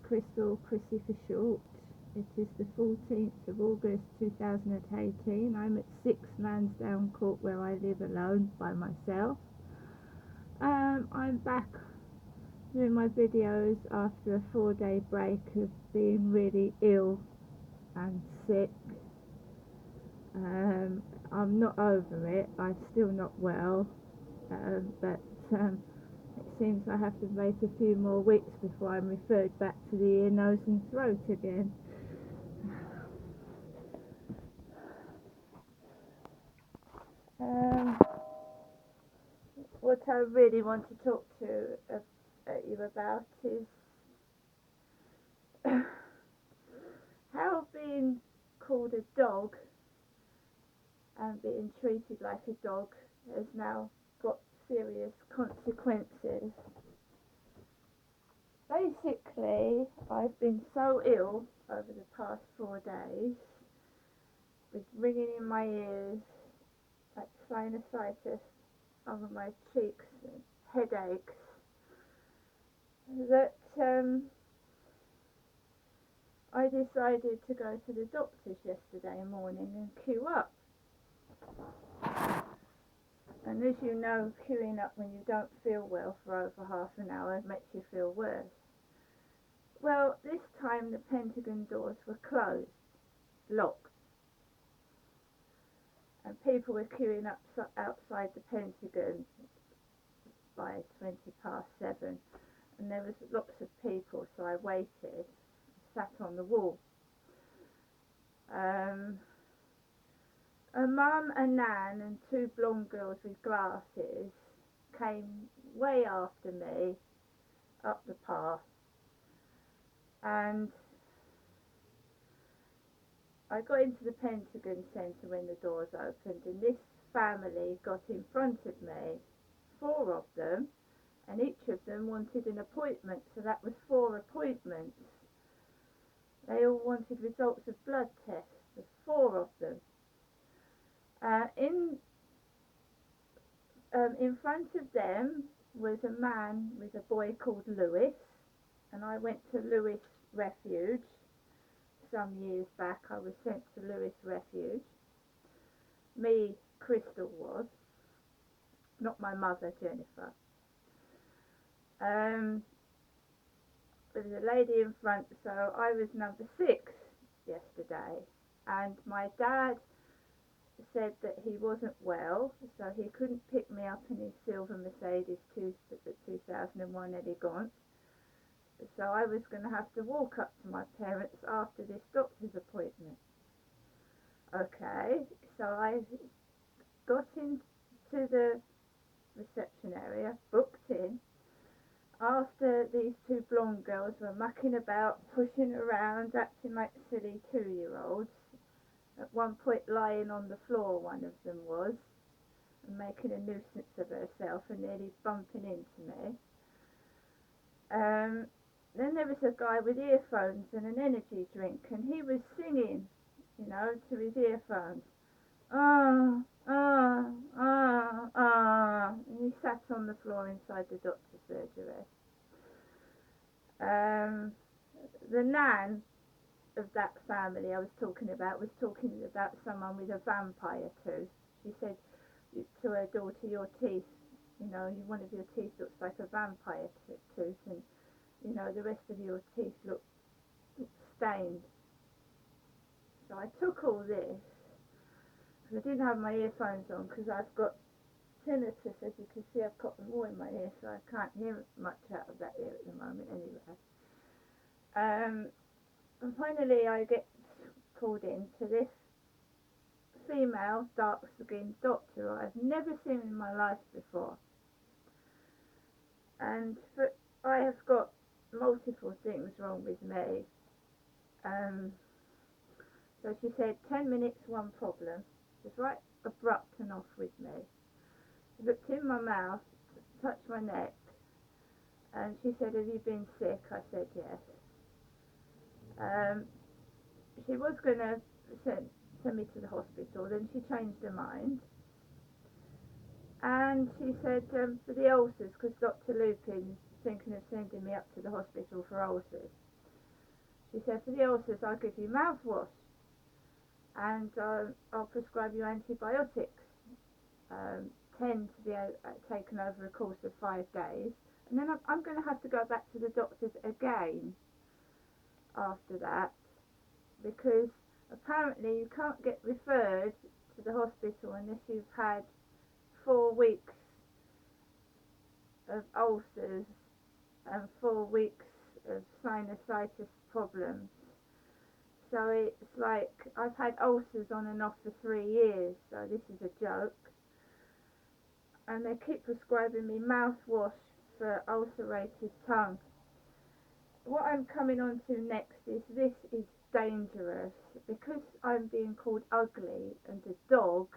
Crystal, Krissy for short. It is the 14th of August 2018. I'm at 6 Lansdowne Court where I live alone by myself. I'm back doing my videos after a 4-day break of being really ill and sick. I'm not over it. I'm still not well, but it seems I have to wait a few more weeks before I'm referred back to the ear, nose and throat again. What I really want to talk to you about is how being called a dog and being treated like a dog has now got serious consequences. Basically, I've been so ill over the past 4 days with ringing in my ears, like sinusitis over my cheeks and headaches, that I decided to go to the doctor's yesterday morning and queue up. And as you know, queuing up when you don't feel well for over half an hour makes you feel worse. Well, this time the Pentagon doors were closed, locked, and people were queuing up outside the Pentagon by 7:20, and there was lots of people, so I waited, sat on the wall. A mum, a nan and 2 blonde girls with glasses came way after me up the path, and I got into the Pentagon Centre when the doors opened, and this family got in front of me, 4 of them, and each of them wanted an appointment, so that was 4 appointments. They all wanted results of blood tests, the 4 of them. In front of them was a man with a boy called Lewis, and I went to Lewis Refuge. Some years back I was sent to Lewis Refuge. Me, Crystal was, not my mother, Jennifer. There was a lady in front, so I was number 6 yesterday, and my dad said that he wasn't well, so he couldn't pick me up in his silver Mercedes 2001 elegant, so I was going to have to walk up to my parents after this doctor's appointment. Okay, so I got into the reception area, booked in, after these 2 blonde girls were mucking about, pushing around, acting like silly 2-year-olds. At one point lying on the floor, one of them was, and making a nuisance of herself and nearly bumping into me. Then there was a guy with earphones and an energy drink, and he was singing, to his earphones. And he sat on the floor inside the doctor's surgery. The nan of that family I was talking about someone with a vampire tooth. She said to her daughter, your teeth, one of your teeth looks like a vampire tooth, and the rest of your teeth look stained. So I took all this, because I didn't have my earphones on, because I've got tinnitus. As you can see, I've got them all in my ear, so I can't hear much out of that ear at the moment anyway. And finally I get called in to this female dark-skinned doctor I've never seen in my life before. And I have got multiple things wrong with me. So she said, 10 minutes, 1 problem. Just right abrupt and off with me. She looked in my mouth, touched my neck, and she said, have you been sick? I said yes. She was going to send me to the hospital, then she changed her mind, and she said for the ulcers, because Dr. Lupin's thinking of sending me up to the hospital for ulcers. She said, for the ulcers, I'll give you mouthwash, and I'll prescribe you antibiotics, 10 to be taken over a course of 5 days, and then I'm going to have to go back to the doctors again after that, because apparently you can't get referred to the hospital unless you've had 4 weeks of ulcers and 4 weeks of sinusitis problems. So it's like I've had ulcers on and off for 3 years, so this is a joke. And they keep prescribing me mouthwash for ulcerated tongue. What I'm coming on to next is this is dangerous, because I'm being called ugly and a dog,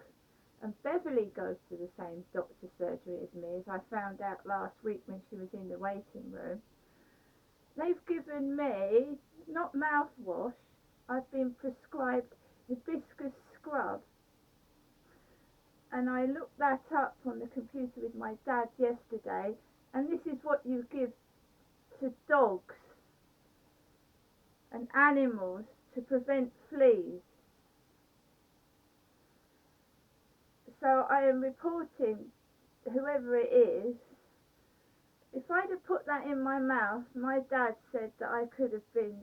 and Beverly goes to the same doctor's surgery as me, as I found out last week when she was in the waiting room. They've given me, not mouthwash, I've been prescribed hibiscus scrub. And I looked that up on the computer with my dad yesterday, and this is what you give to dogs and animals to prevent fleas. So I am reporting whoever it is. If I'd have put that in my mouth, my dad said that I could have been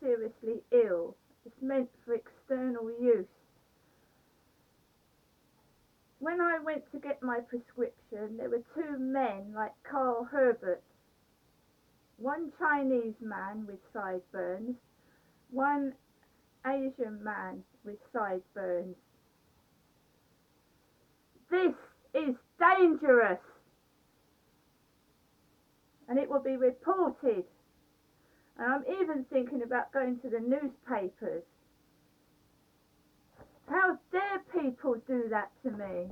seriously ill. It's meant for external use. When I went to get my prescription, there were 2 men like Carl Herbert, one Chinese man with sideburns, one Asian man with sideburns. This is dangerous, and it will be reported. And I'm even thinking about going to the newspapers. How dare people do that to me?